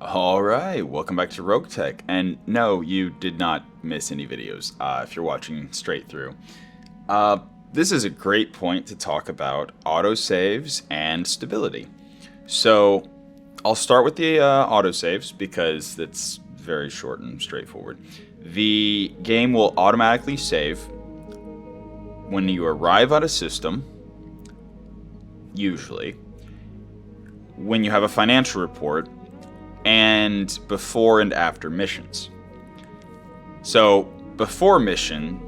Alright, welcome back to Roguetech. And no, you did not miss any videos if you're watching straight through. This is a great point to talk about autosaves and stability. So, I'll start with the autosaves because it's very short and straightforward. The game will automatically save when you arrive at a system, usually, when you have a financial report, and before and after missions. So, before mission,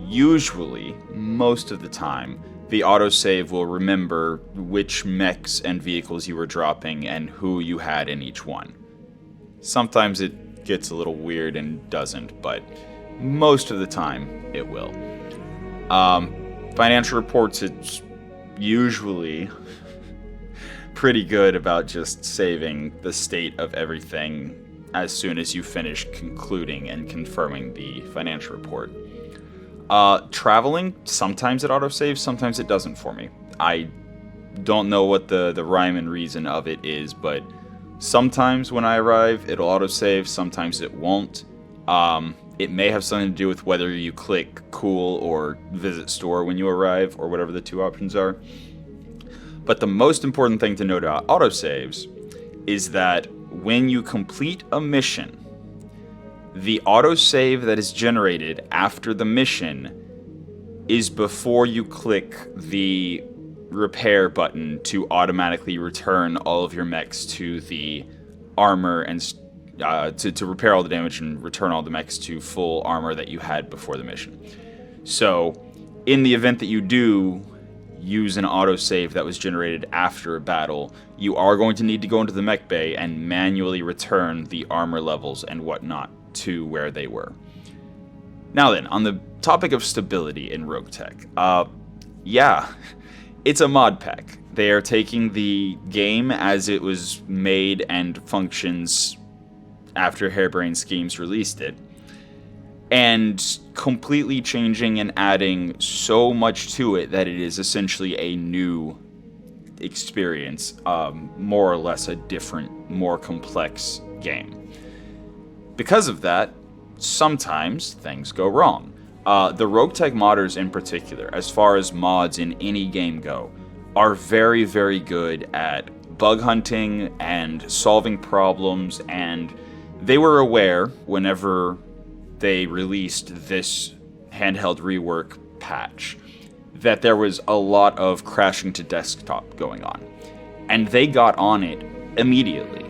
usually, most of the time, the autosave will remember which mechs and vehicles you were dropping and who you had in each one. Sometimes it gets a little weird and doesn't, but most of the time, it will. Financial reports, it's usually pretty good about just saving the state of everything as soon as you finish concluding and confirming the financial report. Traveling, sometimes it autosaves, sometimes it doesn't for me. I don't know what the rhyme and reason of it is, but sometimes when I arrive, it'll autosave, sometimes it won't. It may have something to do with whether you click cool or visit store when you arrive, or whatever the two options are. But the most important thing to note about autosaves is that when you complete a mission, the autosave that is generated after the mission is before you click the repair button to automatically return all of your mechs to the armor and to repair all the damage and return all the mechs to full armor that you had before the mission. So, in the event that you do use an autosave that was generated after a battle, you are going to need to go into the mech bay and manually return the armor levels and whatnot to where they were. Now then, on the topic of stability in Roguetech, yeah, it's a mod pack. They are taking the game as it was made and functions after Harebrained Schemes released it, and completely changing and adding so much to it that it is essentially a new experience, more or less a different, more complex game. Because of that, sometimes things go wrong. The Roguetech modders in particular, as far as mods in any game go, are very, very good at bug hunting and solving problems, and they were aware whenever they released this handheld rework patch that there was a lot of crashing to desktop going on. And they got on it immediately.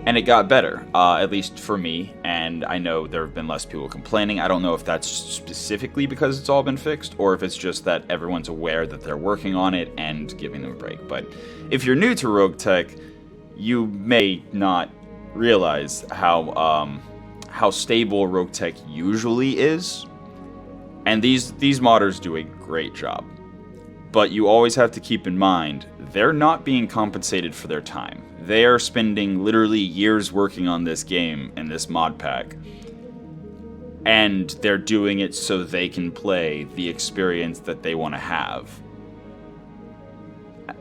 And it got better, at least for me, and I know there have been less people complaining. I don't know if that's specifically because it's all been fixed, or if it's just that everyone's aware that they're working on it and giving them a break. But if you're new to Roguetech, you may not realize how stable Roguetech usually is, and these modders do a great job. But you always have to keep in mind, they're not being compensated for their time. They are spending literally years working on this game and this mod pack, and they're doing it so they can play the experience that they want to have.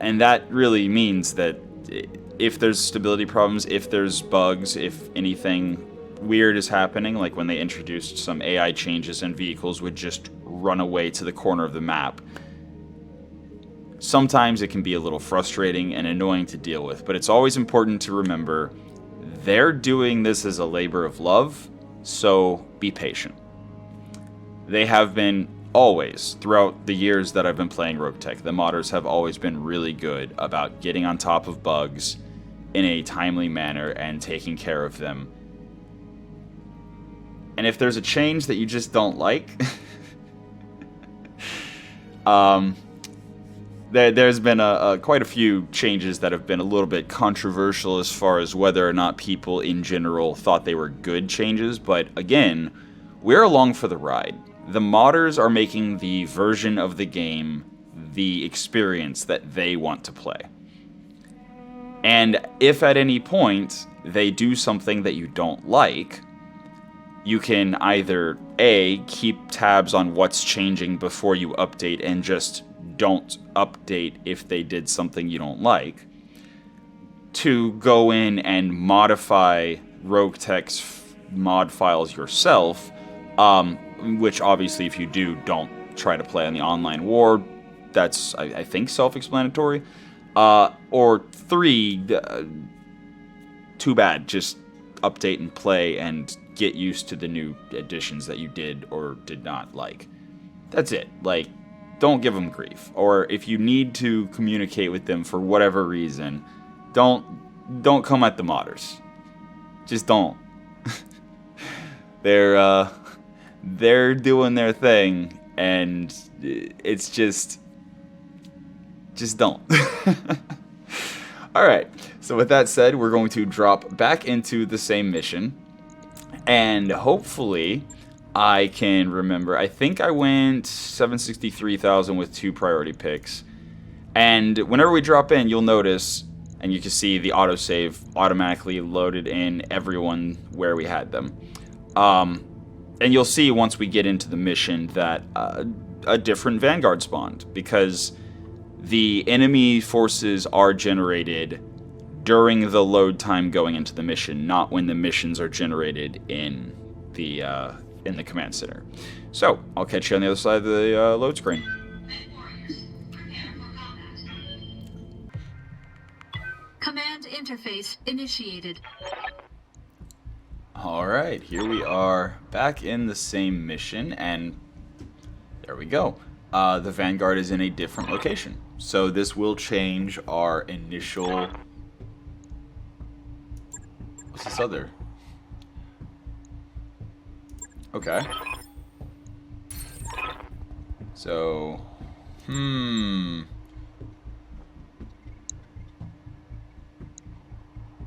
And that really means that if there's stability problems, if there's bugs, if anything weird is happening, like when they introduced some AI changes and vehicles would just run away to the corner of the map, sometimes it can be a little frustrating and annoying to deal with, but it's always important to remember they're doing this as a labor of love, so be patient. They have been always, throughout the years that I've been playing Roguetech, the modders have always been really good about getting on top of bugs in a timely manner and taking care of them. And if there's a change that you just don't like, there's been quite a few changes that have been a little bit controversial as far as whether or not people in general thought they were good changes, but again, we're along for the ride. The modders are making the version of the game the experience that they want to play. And if at any point they do something that you don't like, you can either A, keep tabs on what's changing before you update and just don't update if they did something you don't like. to go in and modify Roguetech's mod files yourself, which obviously if you do, don't try to play on the online war. That's, I think, self-explanatory. Or 3, too bad, just update and play and get used to the new additions that you did or did not like. That's it. Like, don't give them grief. Or if you need to communicate with them for whatever reason, don't come at the modders. Just don't. They're doing their thing, and it's just don't. Alright, so with that said, we're going to drop back into the same mission, and hopefully I can remember. I think I went 763,000 with 2 priority picks, and whenever we drop in, you'll notice, and you can see the autosave automatically loaded in everyone where we had them. And you'll see once we get into the mission that a different Vanguard spawned, because the enemy forces are generated during the load time going into the mission, not when the missions are generated in the command center. So, I'll catch you on the other side of the load screen. Command interface initiated. Alright, here we are back in the same mission, and there we go. The Vanguard is in a different location. So this will change our initial... What's this other? Okay. So...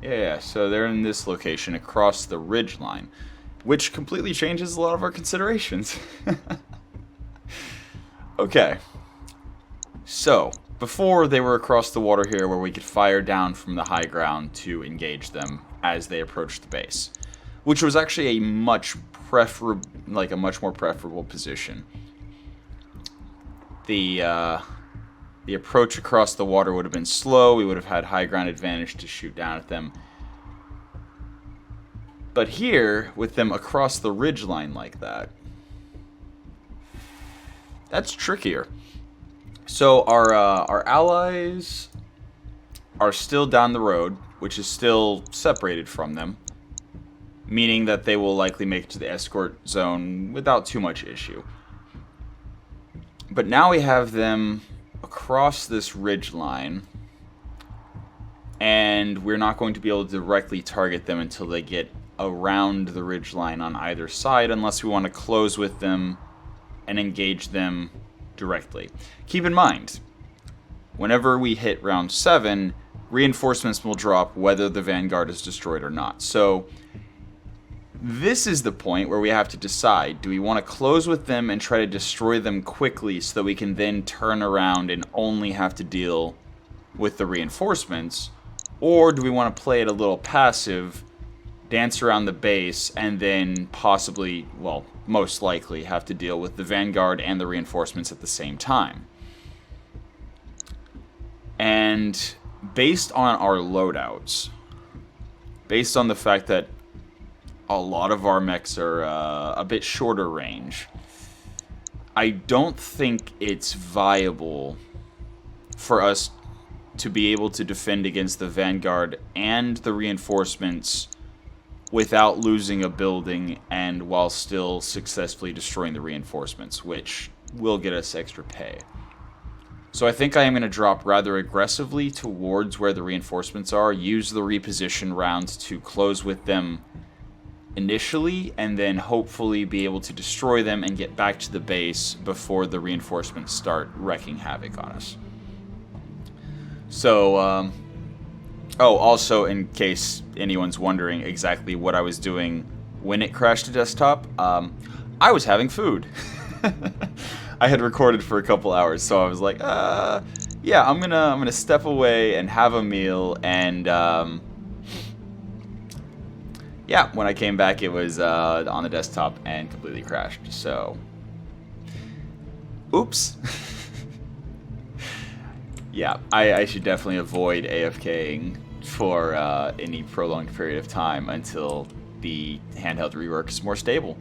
Yeah, so they're in this location across the ridge line, which completely changes a lot of our considerations. Okay. So, before they were across the water here where we could fire down from the high ground to engage them as they approached the base, which was actually a much more preferable position. The approach across the water would have been slow. We would have had high ground advantage to shoot down at them. But here, with them across the ridge line like that, that's trickier. So our allies are still down the road, which is still separated from them, meaning that they will likely make it to the escort zone without too much issue. But now we have them across this ridge line, and we're not going to be able to directly target them until they get around the ridge line on either side, unless we want to close with them and engage them directly. Keep in mind, whenever we hit round 7, reinforcements will drop whether the Vanguard is destroyed or not. So this is the point where we have to decide, do we want to close with them and try to destroy them quickly so that we can then turn around and only have to deal with the reinforcements, or do we want to play it a little passive, dance around the base, and then possibly, well, most likely have to deal with the Vanguard and the reinforcements at the same time? And based on our loadouts, based on the fact that a lot of our mechs are a bit shorter range, I don't think it's viable for us to be able to defend against the Vanguard and the reinforcements without losing a building and while still successfully destroying the reinforcements, which will get us extra pay. So I think I am going to drop rather aggressively towards where the reinforcements are, use the reposition round to close with them initially, and then hopefully be able to destroy them and get back to the base before the reinforcements start wreaking havoc on us. So, oh, also, in case anyone's wondering exactly what I was doing when it crashed to desktop, I was having food. I had recorded for a couple hours, so I was like, yeah, I'm gonna step away and have a meal, and yeah, when I came back, it was on the desktop and completely crashed. So, oops. Yeah, I should definitely avoid AFKing for any prolonged period of time until the handheld rework is more stable.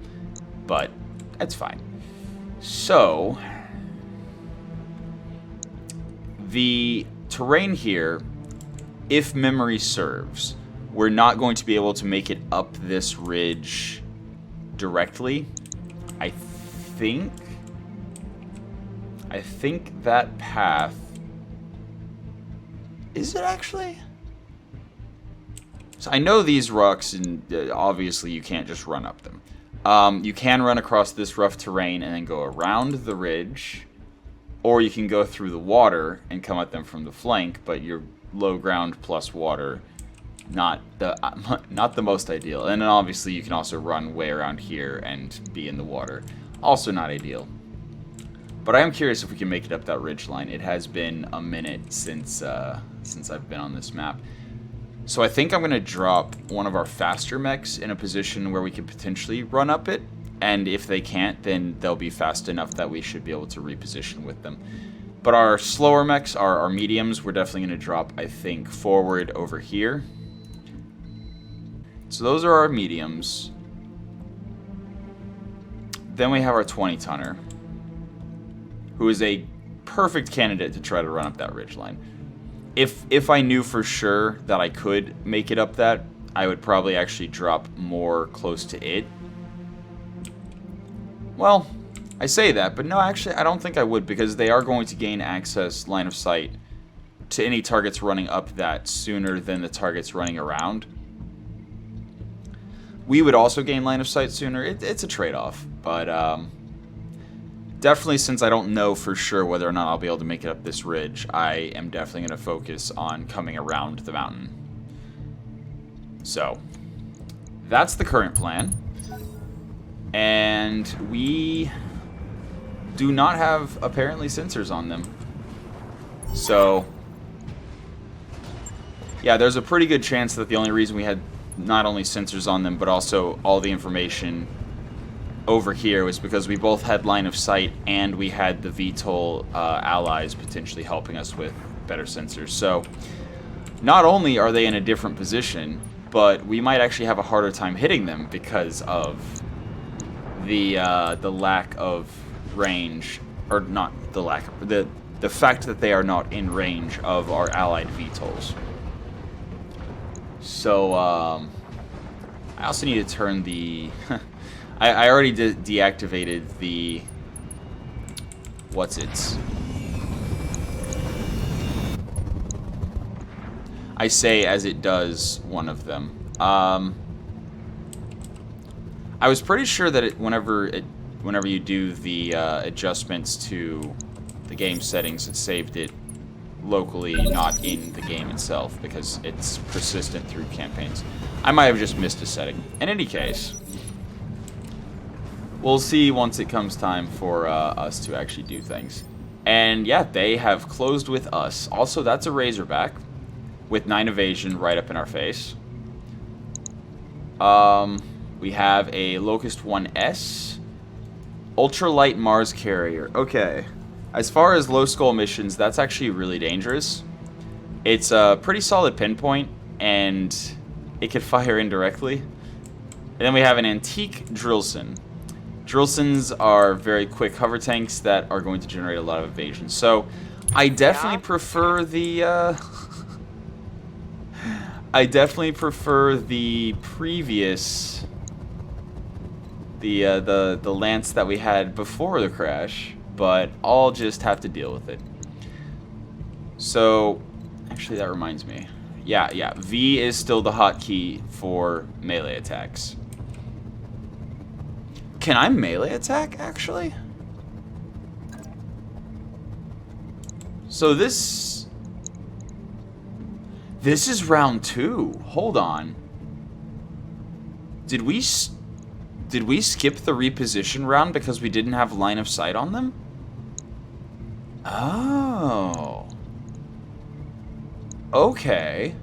But that's fine. So, the terrain here, if memory serves, we're not going to be able to make it up this ridge directly. I think that path... Is it actually? So I know these rocks, and obviously you can't just run up them. You can run across this rough terrain and then go around the ridge, or you can go through the water and come at them from the flank, but you're low ground plus water, not the most ideal. And then obviously you can also run way around here and be in the water, also not ideal. But I am curious if we can make it up that ridge line. It has been a minute since I've been on this map. So I think I'm going to drop one of our faster mechs in a position where we could potentially run up it. And if they can't, then they'll be fast enough that we should be able to reposition with them. But our slower mechs, our mediums, we're definitely going to drop, I think, forward over here. So those are our mediums. Then we have our 20-tonner, who is a perfect candidate to try to run up that ridgeline. If I knew for sure that I could make it up that, I would probably actually drop more close to it. Well, I say that, but no, actually, I don't think I would, because they are going to gain access, line of sight, to any targets running up that sooner than the targets running around. We would also gain line of sight sooner. It's a trade-off, but definitely, since I don't know for sure whether or not I'll be able to make it up this ridge, I am definitely going to focus on coming around the mountain. So, that's the current plan. And we do not have, apparently, sensors on them. So, yeah, there's a pretty good chance that the only reason we had not only sensors on them, but also all the information over here was because we both had line of sight and we had the VTOL allies potentially helping us with better sensors. So not only are they in a different position, but we might actually have a harder time hitting them because of the lack of range, or not the lack of, the fact that they are not in range of our allied VTOLs. So I also need to turn the I already deactivated the... What's it? I say as it does one of them. I was pretty sure that whenever you do the adjustments to the game settings, it saved it locally, not in the game itself, because it's persistent through campaigns. I might have just missed a setting. In any case, we'll see once it comes time for us to actually do things. And yeah, they have closed with us. Also, that's a Razorback with 9 evasion right up in our face. We have a Locust 1S. Ultralight Mars Carrier. Okay. As far as low skull missions, that's actually really dangerous. It's a pretty solid pinpoint, and it could fire indirectly. And then we have an Antique Drillson. Drillsons are very quick hover tanks that are going to generate a lot of evasion. So, I definitely prefer the... I definitely prefer the previous... The Lance that we had before the crash. But I'll just have to deal with it. So, actually that reminds me. Yeah, V is still the hotkey for melee attacks. Can I melee attack, actually? So this is round 2. Hold on. Did we skip the reposition round because we didn't have line of sight on them? Oh. Okay.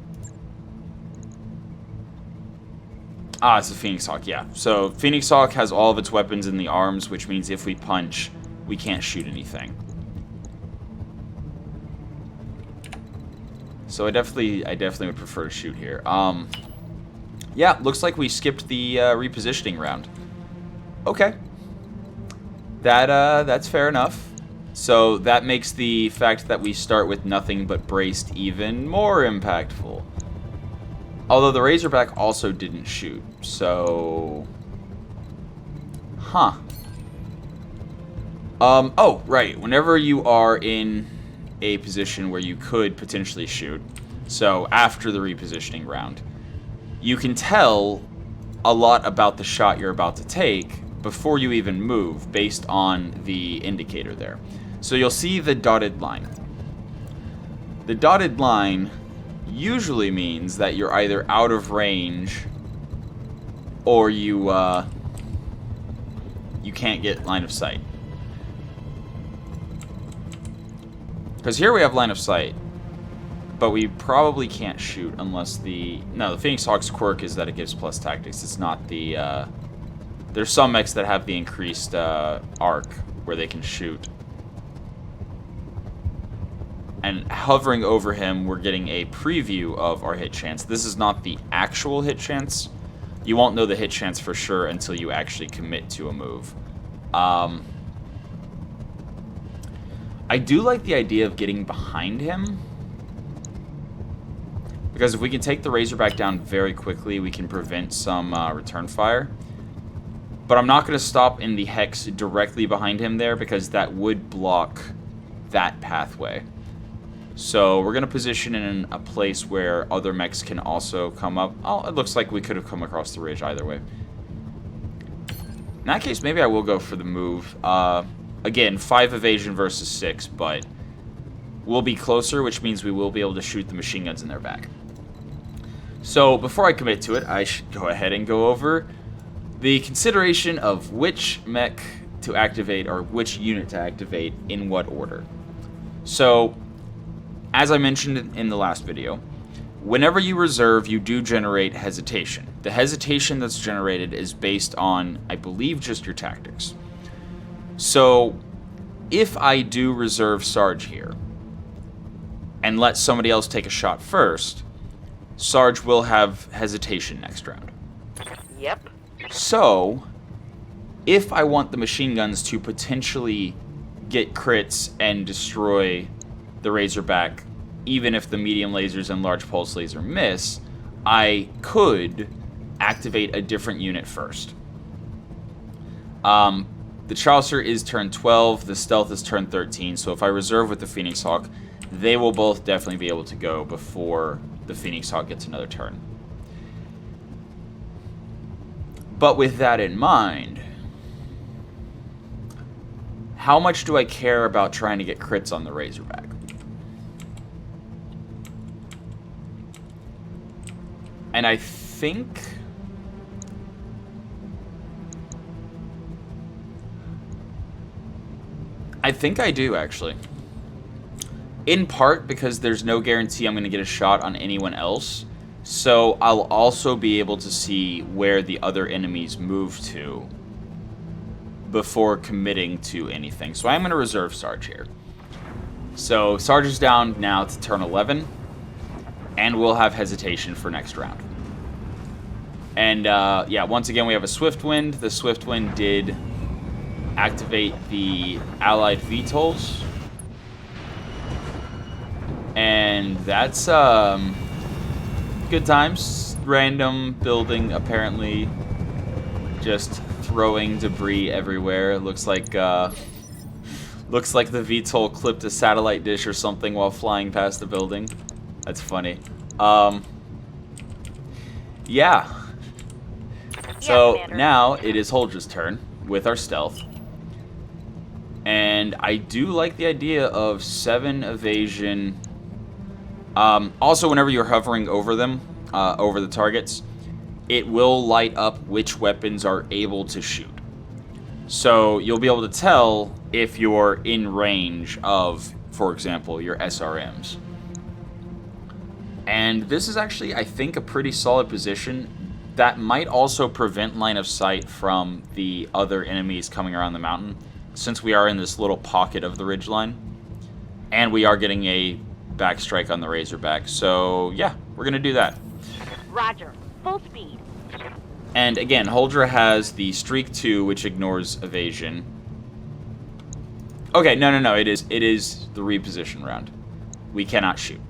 Ah, it's a Phoenix Hawk, yeah. So, Phoenix Hawk has all of its weapons in the arms, which means if we punch, we can't shoot anything. So I definitely would prefer to shoot here. Yeah, looks like we skipped the repositioning round. Okay. That's fair enough. So that makes the fact that we start with nothing but braced even more impactful. Although the Razorback also didn't shoot, so... Huh. Oh, right. Whenever you are in a position where you could potentially shoot, so after the repositioning round, you can tell a lot about the shot you're about to take before you even move, based on the indicator there. So you'll see the dotted line. The dotted line usually means that you're either out of range or you can't get line of sight. Because here we have line of sight, but we probably can't shoot unless the... No, the Phoenix Hawk's quirk is that it gives plus tactics. It's not the... There's some mechs that have the increased arc where they can shoot. And hovering over him, we're getting a preview of our hit chance. This is not the actual hit chance. You won't know the hit chance for sure until you actually commit to a move. I do like the idea of getting behind him, because if we can take the Razorback down very quickly, we can prevent some return fire. But I'm not going to stop in the hex directly behind him there, because that would block that pathway. So we're going to position in a place where other mechs can also come up. Oh, it looks like we could have come across the ridge either way. In that case, maybe I will go for the move. Again, 5 evasion versus 6, but we'll be closer, which means we will be able to shoot the machine guns in their back. So before I commit to it, I should go ahead and go over the consideration of which mech to activate, or which unit to activate in what order. So, as I mentioned in the last video, whenever you reserve, you do generate hesitation. The hesitation that's generated is based on, I believe, just your tactics. So, if I do reserve Sarge here, and let somebody else take a shot first, Sarge will have hesitation next round. Yep. So, if I want the machine guns to potentially get crits and destroy the Razorback, even if the medium lasers and large pulse laser miss, I could activate a different unit first. The Chaucer is turn 12, the Stealth is turn 13, so if I reserve with the Phoenix Hawk, they will both definitely be able to go before the Phoenix Hawk gets another turn. But with that in mind, how much do I care about trying to get crits on the Razorback? And I think... I do, actually. In part because there's no guarantee I'm going to get a shot on anyone else, so I'll also be able to see where the other enemies move to before committing to anything. So I'm going to reserve Sarge here. So Sarge is down now to turn 11, and we'll have hesitation for next round. And yeah, once again we have a Swift Wind. The Swift Wind did activate the allied VTOLs. And that's good times. Random building apparently just throwing debris everywhere. It looks like the VTOL clipped a satellite dish or something while flying past the building. That's funny. Yeah. So now it is Holdra's turn with our stealth. And I do like the idea of 7 evasion. Also, whenever you're hovering over them, over the targets, it will light up which weapons are able to shoot. So you'll be able to tell if you're in range of, for example, your SRMs. And this is actually, I think, a pretty solid position that might also prevent line of sight from the other enemies coming around the mountain, since we are in this little pocket of the ridgeline, and we are getting a backstrike on the Razorback. So, yeah, we're going to do that. Roger. Full speed. And again, Huldra has the Streak 2, which ignores evasion. Okay, no. It is the reposition round. We cannot shoot.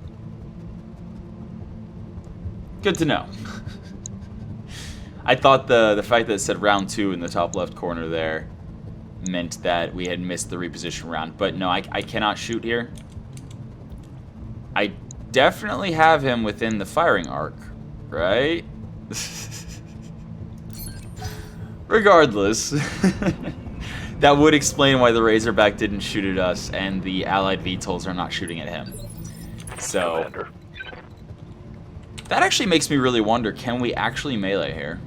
Good to know. I thought the fact that it said round 2 in the top left corner there meant that we had missed the reposition round. But no, I cannot shoot here. I definitely have him within the firing arc, right? Regardless, that would explain why the Razorback didn't shoot at us and the allied VTOLs are not shooting at him. So, Commander. that actually makes me really wonder, can we actually melee here?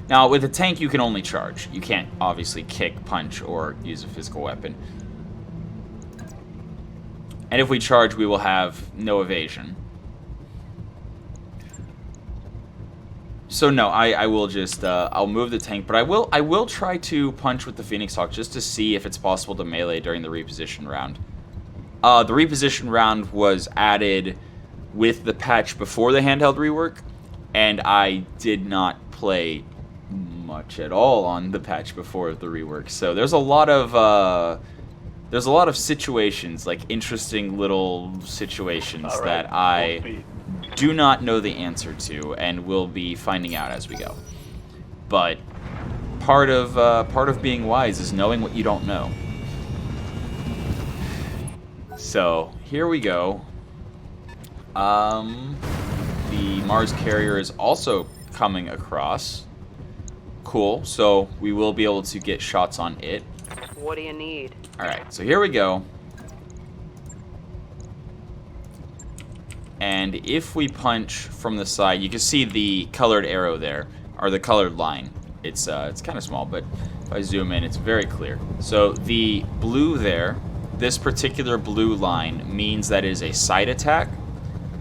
Now, with a tank, you can only charge. You can't, obviously, kick, punch, or use a physical weapon. And if we charge, we will have no evasion. So no, I will just, I'll move the tank, but I will try to punch with the Phoenix Hawk just to see if it's possible to melee during the reposition round. The reposition round was added with the patch before the handheld rework, and I did not play much at all on the patch before the rework. So there's a lot of situations, like interesting little situations that I do not know the answer to, and will be finding out as we go. But part of being wise is knowing what you don't know. So here we go. The Mars carrier is also coming across. Cool. So we will be able to get shots on it. What do you need? All right. So here we go. And if we punch from the side, you can see the colored arrow there, or the colored line. It's kind of small, but if I zoom in, it's very clear. So the blue there, this particular blue line means that it is a side attack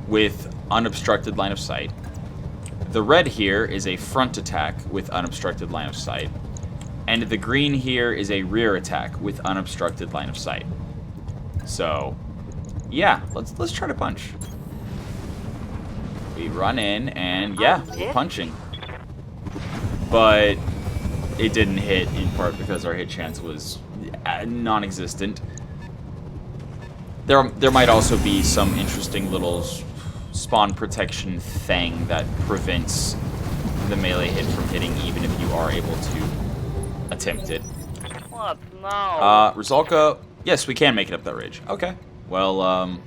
with unobstructed line of sight. The red here is a front attack with unobstructed line of sight. And the green here is a rear attack with unobstructed line of sight. So, yeah, let's try to punch. We run in, and yeah, punching. But it didn't hit, in part because our hit chance was non-existent. There might also be some interesting little spawn protection thing that prevents the melee hit from hitting, even if you are able to attempt it. What? No. Rizalka, yes, we can make it up that ridge. Okay. Well,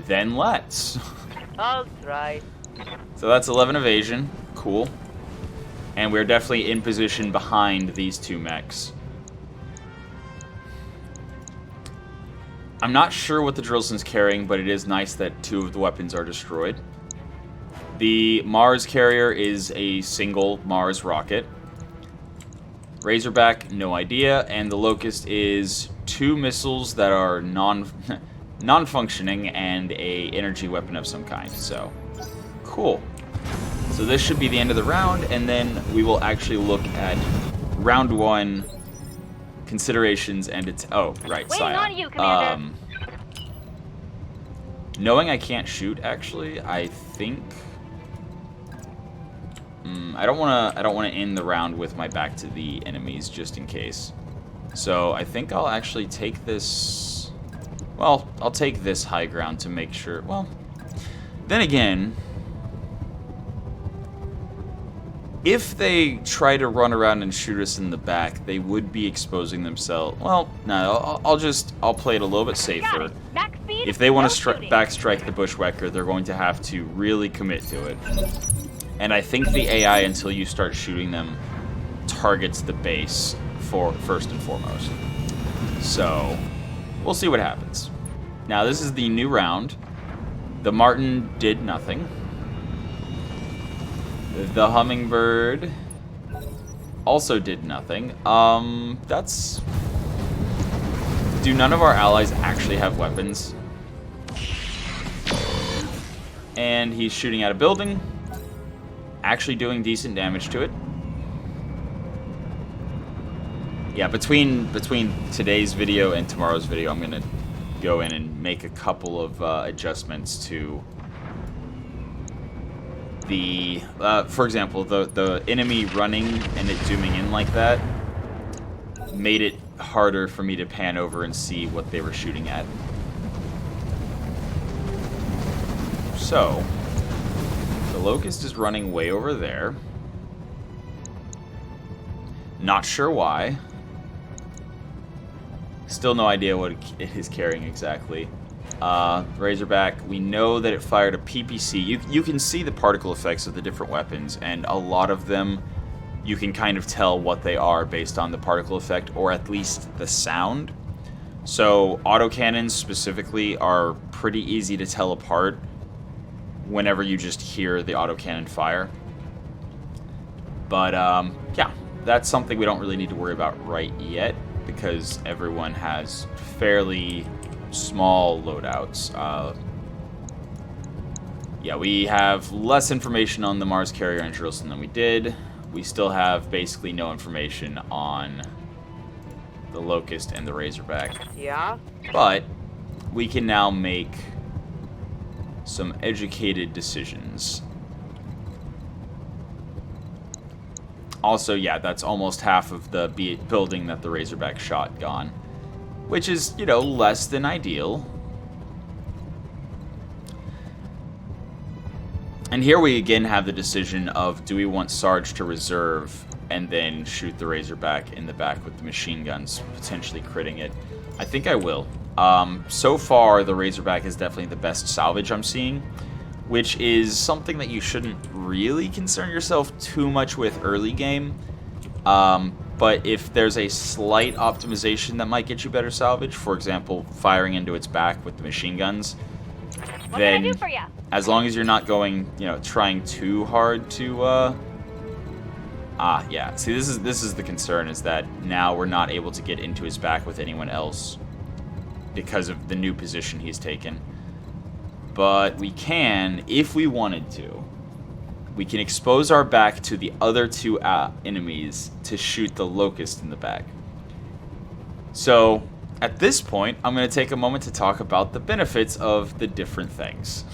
then let's. I'll try. So that's 11 evasion. Cool. And we're definitely in position behind these two mechs. I'm not sure what the Drillson's carrying, but it is nice that 2 of the weapons are destroyed. The Mars carrier is a single Mars rocket. Razorback, no idea. And the Locust is 2 missiles that are non-functioning and a energy weapon of some kind. So, cool. So this should be the end of the round, and then we will actually look at round 1 considerations and it's right, Waiting on you, Commander. Knowing I can't shoot, actually, I think I don't want to end the round with my back to the enemies just in case. So I think I'll actually take this. Well, I'll take this high ground to make sure. Well, then again, if they try to run around and shoot us in the back, they would be exposing themselves. Well, no, I'll play it a little bit safer. Max speed, If they want no to shooting. backstrike the Bushwhacker, they're going to have to really commit to it. And I think the AI, until you start shooting them, targets the base for first and foremost. So, we'll see what happens. Now, this is the new round. The Martin did nothing. The Hummingbird also did nothing. That's... Do none of our allies actually have weapons? And he's shooting at a building. Actually doing decent damage to it. Yeah, between today's video and tomorrow's video, I'm gonna go in and make a couple of adjustments to the... for example, the enemy running and it zooming in like that made it harder for me to pan over and see what they were shooting at. So, the Locust is running way over there. Not sure why. Still no idea what it is carrying exactly. Razorback, we know that it fired a PPC. You can see the particle effects of the different weapons, and a lot of them you can kind of tell what they are based on the particle effect, or at least the sound. So autocannons specifically are pretty easy to tell apart whenever you just hear the autocannon fire. But yeah, that's something we don't really need to worry about right yet, because everyone has fairly small loadouts. Yeah, we have less information on the Mars carrier in Jerusalem than we did. We still have basically no information on the Locust and the Razorback. Yeah? But we can now make some educated decisions. Also, yeah, that's almost half of the building that the Razorback shot gone. Which is, you know, less than ideal. And here we again have the decision of, do we want Sarge to reserve and then shoot the Razorback in the back with the machine guns, potentially critting it? I think I will. So far, the Razorback is definitely the best salvage I'm seeing, which is something that you shouldn't really concern yourself too much with early game. But if there's a slight optimization that might get you better salvage, for example, firing into its back with the machine guns, What then can I do for ya? as long as you're not going, you know, trying too hard to, yeah. See, this is the concern, is that now we're not able to get into his back with anyone else because of the new position he's taken. But we can, if we wanted to, we can expose our back to the other two enemies to shoot the Locust in the back. So, at this point, I'm going to take a moment to talk about the benefits of the different things.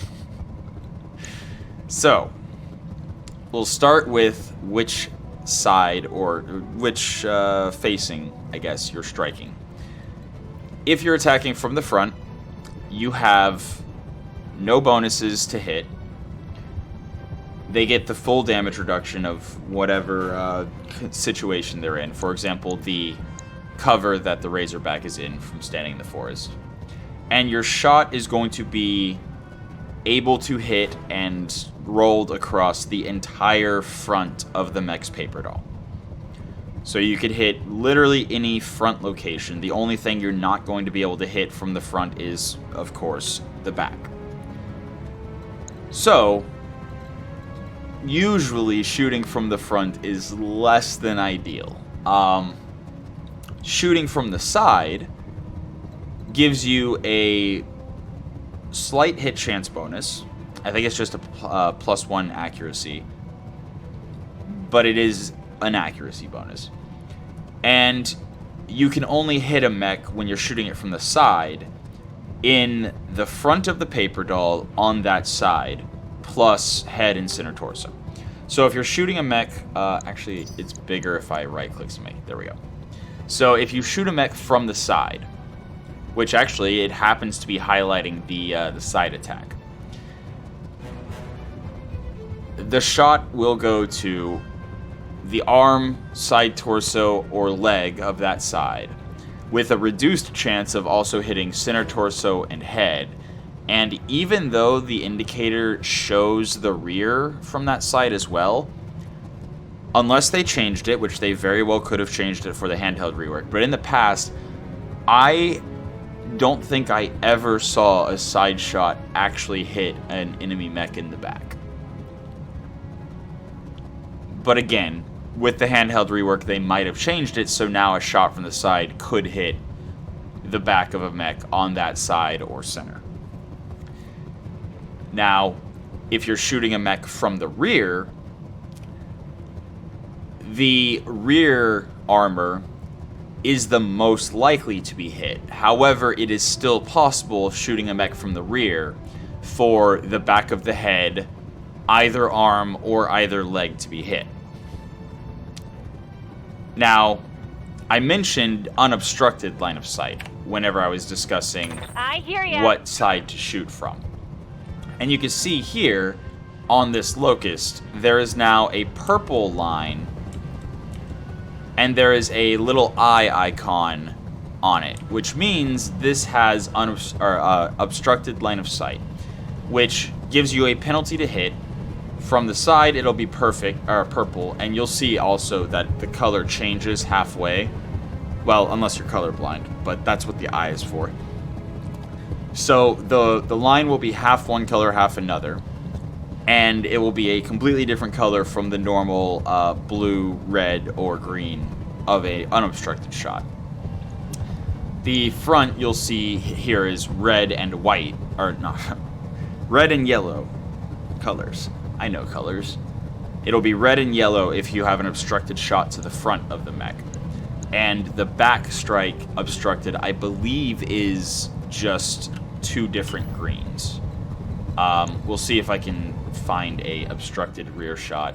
So, we'll start with which side, or which facing, I guess, you're striking. If you're attacking from the front, you have no bonuses to hit. They get the full damage reduction of whatever situation they're in. For example, the cover that the Razorback is in from standing in the forest. And your shot is going to be able to hit and rolled across the entire front of the mech's paper doll. So you could hit literally any front location. The only thing you're not going to be able to hit from the front is, of course, the back. So, usually shooting from the front is less than ideal. Shooting from the side gives you a slight hit chance bonus. I think it's just a +1 accuracy, but it is an accuracy bonus. And you can only hit a mech when you're shooting it from the side in the front of the paper doll on that side, plus head and center torso. So if you're shooting a mech, actually it's bigger if I right click to make it. There we go. So if you shoot a mech from the side, which actually it happens to be highlighting the side attack, the shot will go to the arm, side torso, or leg of that side, with a reduced chance of also hitting center torso and head. And even though the indicator shows the rear from that side as well, unless they changed it, which they very well could have changed it for the handheld rework, but in the past, I don't think I ever saw a side shot actually hit an enemy mech in the back. But again, with the handheld rework, they might have changed it, so now a shot from the side could hit the back of a mech on that side or center. Now, if you're shooting a mech from the rear armor is the most likely to be hit. However, it is still possible shooting a mech from the rear for the back of the head, either arm, or either leg to be hit. Now, I mentioned unobstructed line of sight whenever I was discussing I hear ya. what side to shoot from. And you can see here on this locust, there is now a purple line, and there is a little eye icon on it, which means this has obstructed line of sight, which gives you a penalty to hit. From the side, it'll be purple, and you'll see also that the color changes halfway. Well, unless you're colorblind, but that's what the eye is for. So the line will be half one color, half another, and it will be a completely different color from the normal blue, red, or green of a unobstructed shot. The front you'll see here is red and white, or not, red and yellow colors. I know colors. It'll be red and yellow if you have an obstructed shot to the front of the mech. And the back strike obstructed, I believe, is just 2 different greens. We'll see if I can find a obstructed rear shot.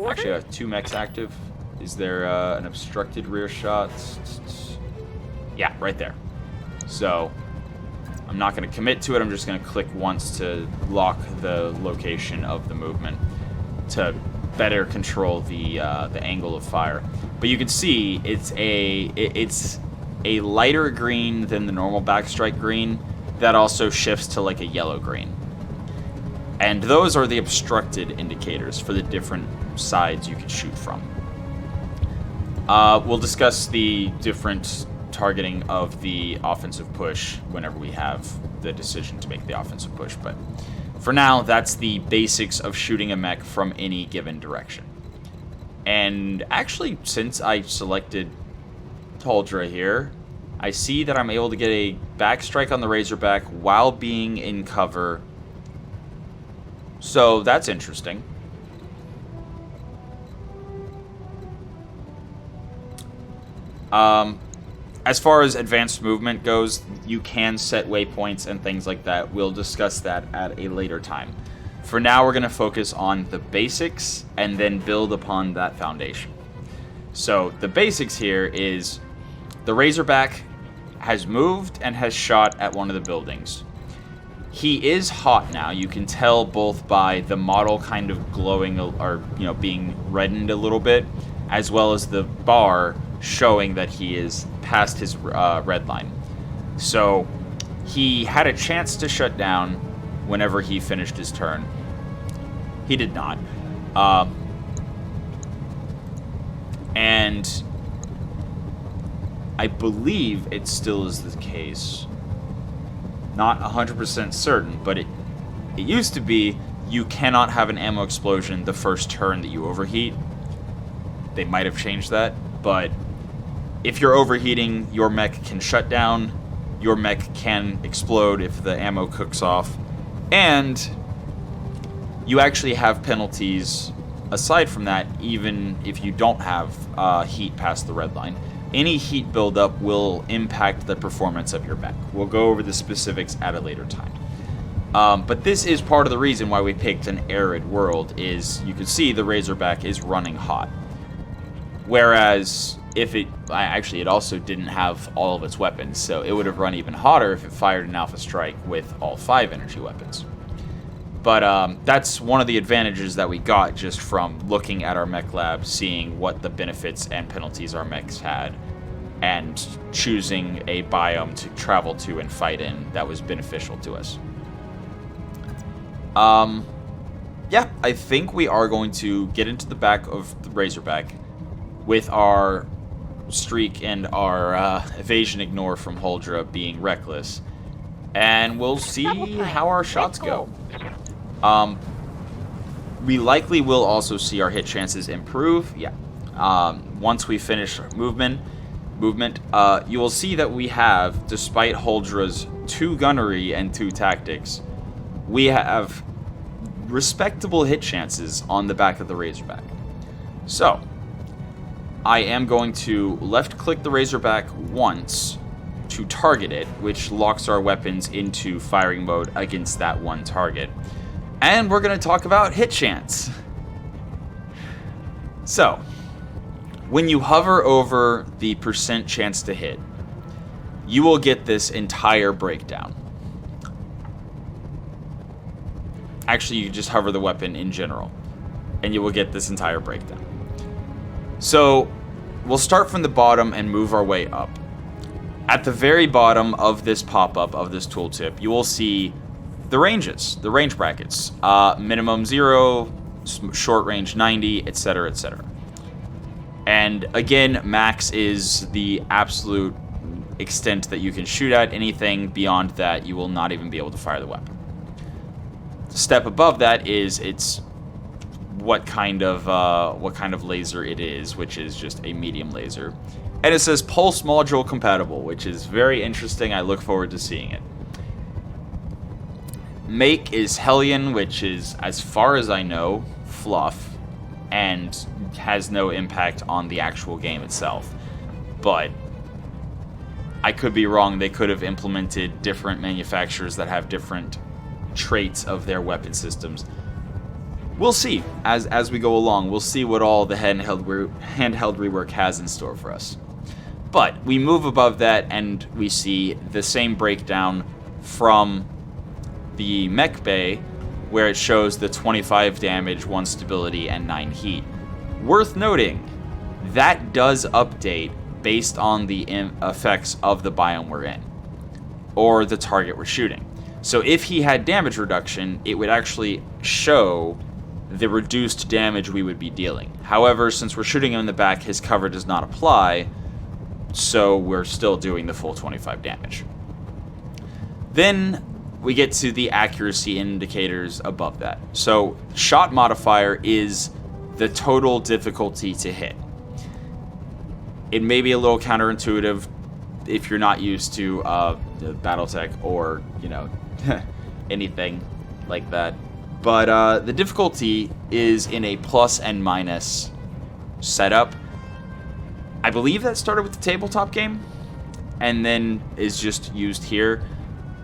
Actually, I have 2 mechs active. Is there an obstructed rear shot? Yeah, right there. So, I'm not going to commit to it. I'm just going to click once to lock the location of the movement to better control the angle of fire. But you can see it's a lighter green than the normal backstrike green that also shifts to like a yellow green. And those are the obstructed indicators for the different sides you can shoot from. We'll discuss the different targeting of the offensive push whenever we have the decision to make the offensive push. But for now, that's the basics of shooting a mech from any given direction. And actually, since I selected Huldra here, I see that I'm able to get a backstrike on the Razorback while being in cover. So that's interesting. As far as advanced movement goes, you can set waypoints and things like that. We'll discuss that at a later time. For now, we're going to focus on the basics and then build upon that foundation. So the basics here is the Razorback has moved and has shot at one of the buildings. He is hot now. You can tell both by the model kind of glowing or being reddened a little bit, as well as the bar showing that he is past his red line. So he had a chance to shut down whenever he finished his turn. He did not. And I believe it still is the case. Not 100% certain, but it used to be you cannot have an ammo explosion the first turn that you overheat. They might have changed that, but if you're overheating, your mech can shut down, your mech can explode if the ammo cooks off, and you actually have penalties aside from that, even if you don't have heat past the red line. Any heat buildup will impact the performance of your mech. We'll go over the specifics at a later time. But this is part of the reason why we picked an arid world, is you can see the Razorback is running hot. Whereas if it also didn't have all of its weapons, so it would have run even hotter if it fired an alpha strike with all 5 energy weapons. But that's one of the advantages that we got just from looking at our mech lab, seeing what the benefits and penalties our mechs had, and choosing a biome to travel to and fight in that was beneficial to us. Yeah, I think we are going to get into the back of the Razorback with our streak and our evasion ignore from Huldra being reckless, and we'll see how our shots go. We likely will also see our hit chances improve. Yeah. Once we finish movement, you will see that we have, despite Huldra's 2 gunnery and 2 tactics, we have respectable hit chances on the back of the Razorback. So, I am going to left-click the Razorback once to target it, which locks our weapons into firing mode against that one target. And we're going to talk about hit chance. So, when you hover over the percent chance to hit, you will get this entire breakdown. Actually, you just hover the weapon in general, and you will get this entire breakdown. So, we'll start from the bottom and move our way up. At the very bottom of this pop-up, of this tooltip, you will see the ranges, the range brackets. Minimum 0, short range 90, etc., etc. And again, max is the absolute extent that you can shoot at. Anything beyond that, you will not even be able to fire the weapon. The step above that is it's what kind of laser it is, which is just a medium laser. And it says pulse module compatible, which is very interesting. I look forward to seeing it. Make is Hellion, which is, as far as I know, fluff and has no impact on the actual game itself. But I could be wrong. They could have implemented different manufacturers that have different traits of their weapon systems. We'll see as we go along. We'll see what all the handheld rework has in store for us. But we move above that and we see the same breakdown from the mech bay, where it shows the 25 damage, 1 stability, and 9 heat. Worth noting, that does update based on the effects of the biome we're in, or the target we're shooting. So if he had damage reduction, it would actually show the reduced damage we would be dealing. However, since we're shooting him in the back, his cover does not apply, so we're still doing the full 25 damage. Then we get to the accuracy indicators above that. So shot modifier is the total difficulty to hit. It may be a little counterintuitive if you're not used to Battletech or, you know, anything like that. But the difficulty is in a plus and minus setup. I believe that started with the tabletop game and then is just used here.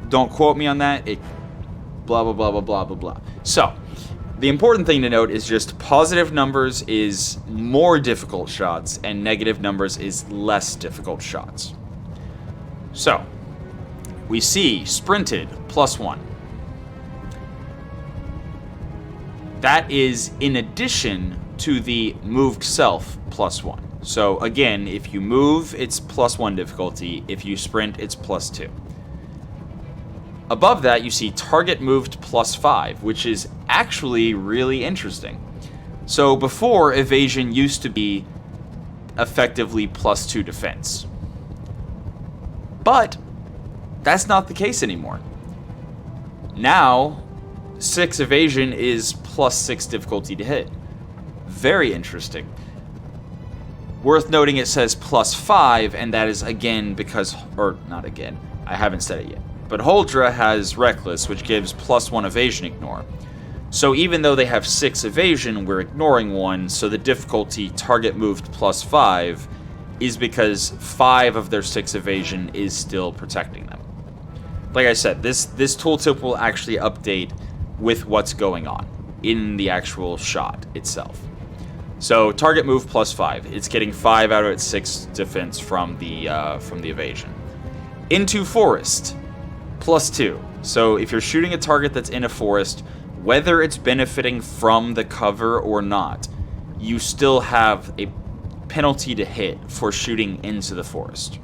Don't quote me on that. It blah, blah, blah, blah, blah, blah, blah. So, the important thing to note is just positive numbers is more difficult shots and negative numbers is less difficult shots. So, we see sprinted +1. That is in addition to the moved self +1. So again, if you move, it's +1 difficulty. If you sprint, it's +2. Above that, you see target moved +5, which is actually really interesting. So before, evasion used to be effectively +2 defense. But that's not the case anymore. Now, 6 evasion is +6 difficulty to hit. Very interesting. Worth noting, it says +5, and that is again because, or not again, I haven't said it yet. But Huldra has Reckless, which gives +1 evasion ignore. So even though they have 6 evasion, we're ignoring 1, so the difficulty target moved +5 is because 5 of their 6 evasion is still protecting them. Like I said, this tooltip will actually update with what's going on in the actual shot itself. So target move +5. It's getting 5 out of its 6 defense from the evasion. Into forest, +2. So if you're shooting a target that's in a forest, whether it's benefiting from the cover or not, you still have a penalty to hit for shooting into the forest.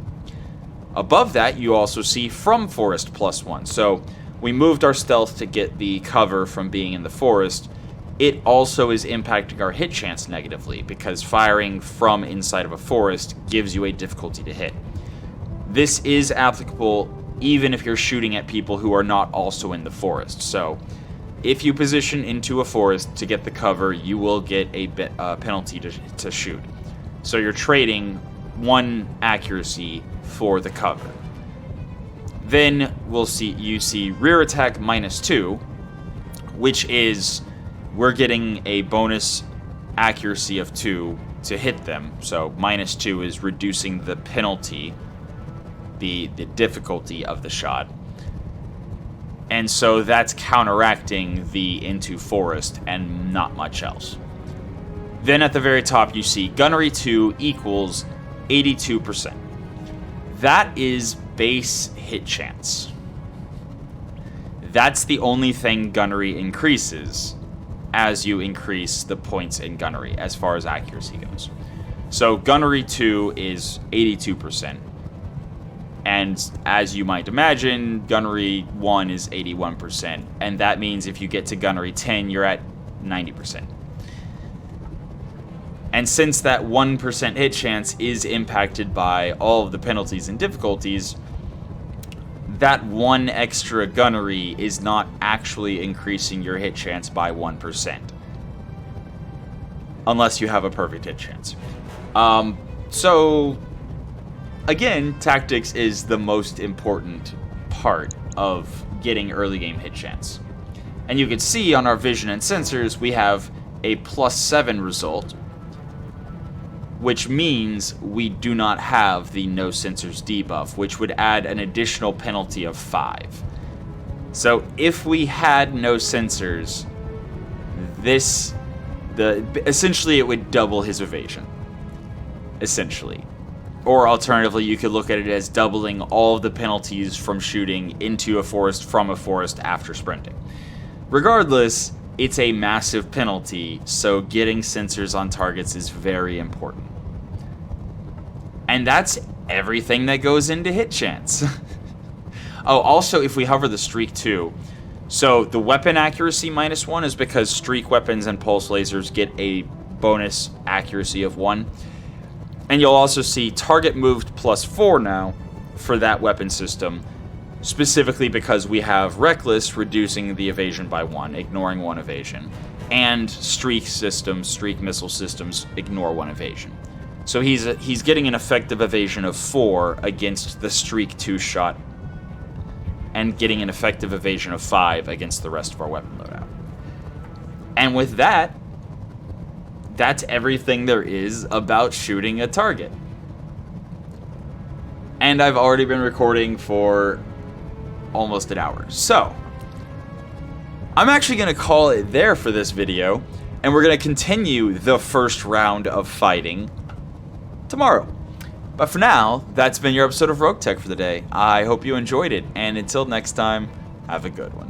Above that, you also see from forest +1. So we moved our stealth to get the cover from being in the forest. It also is impacting our hit chance negatively because firing from inside of a forest gives you a difficulty to hit. This is applicable even if you're shooting at people who are not also in the forest. So if you position into a forest to get the cover, you will get a penalty to shoot. So you're trading 1 accuracy for the cover. Then you see rear attack -2, which is we're getting a bonus accuracy of 2 hit them. So -2 is reducing the penalty, the difficulty of the shot. And so that's counteracting the into forest and not much else. Then at the very top you see Gunnery 2 equals 82%. That is base hit chance. That's the only thing Gunnery increases as you increase the points in Gunnery as far as accuracy goes. So Gunnery 2 is 82%. And as you might imagine, Gunnery 1 is 81%. And that means if you get to Gunnery 10, you're at 90%. And since that 1% hit chance is impacted by all of the penalties and difficulties, that one extra gunnery is not actually increasing your hit chance by 1%. Unless you have a perfect hit chance. So, again, tactics is the most important part of getting early game hit chance. And you can see on our vision and sensors, we have a +7 result, which means we do not have the no sensors debuff, which would add an additional penalty of 5. So if we had no sensors, essentially it would double his evasion. Essentially. Or alternatively, you could look at it as doubling all of the penalties from shooting into a forest from a forest after sprinting. Regardless, it's a massive penalty, so getting sensors on targets is very important. And that's everything that goes into hit chance. Oh, also, if we hover the streak too, so the weapon accuracy -1 is because streak weapons and pulse lasers get a bonus accuracy of 1. And you'll also see target moved +4 now for that weapon system, specifically because we have Reckless reducing the evasion by 1, ignoring 1 evasion, and streak missile systems ignore 1 evasion. So he's getting an effective evasion of 4 against the streak 2 shot, and getting an effective evasion of 5 against the rest of our weapon loadout. And with that, that's everything there is about shooting a target. And I've already been recording for almost an hour. So, I'm actually going to call it there for this video, and we're going to continue the first round of fighting tomorrow. But for now, that's been your episode of Roguetech for the day. I hope you enjoyed it, and until next time, have a good one.